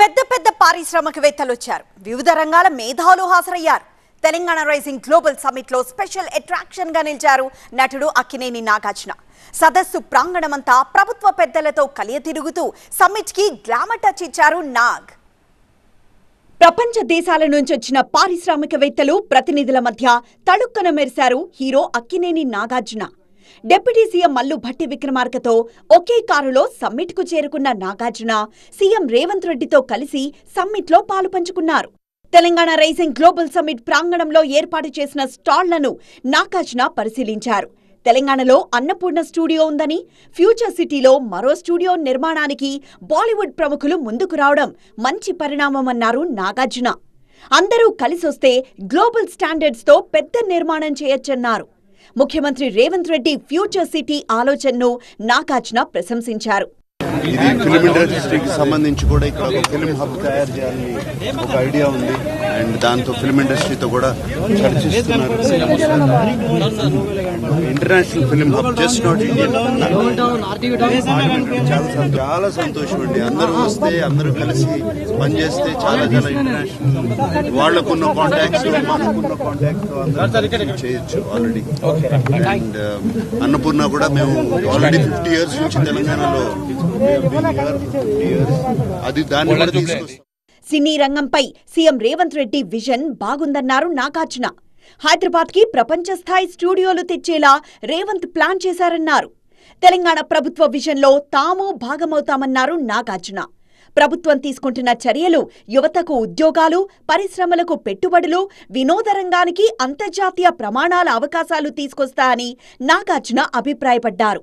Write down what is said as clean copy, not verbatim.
పెద్ద పెద్ద పారిశ్రామికవేత్తలు వచ్చారు. వివిధ రంగాల మేధావులు హాజరయ్యారు. తెలంగాణ రైజింగ్ గ్లోబల్ సమిట్ లో స్పెషల్ అట్రాక్షన్ గా నిలిచారు నటుడు అక్కినేని నాగార్జున. సదస్సు ప్రాంగణమంతా ప్రభుత్వ పెద్దలతో కలియ తిరుగుతూ సమిట్ కి గ్లామర్ టచ్ ఇచ్చారు నాగ్. ప్రపంచ దేశాల నుంచి వచ్చిన పారిశ్రామికవేత్తలు ప్రతినిధుల మధ్య తళుక్కన మెరిశారు hero Akkineni Nagarjuna. Deputy CM Mallu Bhatti విక్రమార్కతో ఒకే కారులో సమ్మిట్ కు చేరుకున్న నాగార్జున సీఎం రేవంత్ రెడ్డితో కలిసి సమ్మిట్ లో పాలుపంచుకున్నారు. తెలంగాణ రైజింగ్ గ్లోబల్ సమ్మిట్ ప్రాంగణంలో ఏర్పాటు చేసిన స్టాళ్లను నాగార్జున పరిశీలించారు. తెలంగాణలో అన్నపూర్ణ స్టూడియో ఉందని, ఫ్యూచర్ సిటీలో మరో స్టూడియో నిర్మాణానికి బాలీవుడ్ ప్రముఖులు ముందుకు రావడం మంచి పరిణామమన్నారు నాగార్జున. అందరూ కలిసొస్తే గ్లోబల్ స్టాండర్డ్స్ తో పెద్ద నిర్మాణం చేయొచ్చన్నారు. ముఖ్యమంత్రి రేవంత్ రెడ్డి ఫ్యూచర్ సిటీ ఆలోచనను నాగార్జున ప్రశంసించారు. ఇది ఫిల్మ్ ఇండస్ట్రీకి సంబంధించి కూడా ఇక్కడ ఒక ఫిల్మ్ హబ్ తయారు చేయాలని ఒక ఐడియా ఉంది. అండ్ దాంతో ఫిల్మ్ ఇండస్ట్రీతో కూడా చర్చిస్తున్నారు. International film hub, just not Indian. చాలా సంతోషం అండి. అందరూ వస్తే, అందరూ కలిసి పనిచేస్తే చాలా చాలా ఇంటర్నేషనల్ వాళ్ళకున్న కాంటాక్ట్స్, మనకున్న కాంటాక్ట్స్ అందరూ చేయొచ్చు ఆల్రెడీ. అండ్ అన్నపూర్ణ కూడా మేము ఆల్రెడీ 50 years నుంచి తెలంగాణలో సినీ రంగంపై సీఎం రేవంత్ రెడ్డి విజన్ బాగుందన్నారు నాగార్జున. హైదరాబాద్ కి ప్రపంచ స్థాయి స్టూడియోలు తెచ్చేలా రేవంత్ ప్లాన్ చేశారన్నారు. తెలంగాణ ప్రభుత్వ విజన్ లో తాము భాగమవుతామన్నారు నాగార్జున. ప్రభుత్వం తీసుకుంటున్న చర్యలు యువతకు ఉద్యోగాలు, పరిశ్రమలకు పెట్టుబడులు, వినోద రంగానికి అంతర్జాతీయ ప్రమాణాల అవకాశాలు తీసుకొస్తాయని నాగార్జున అభిప్రాయపడ్డారు.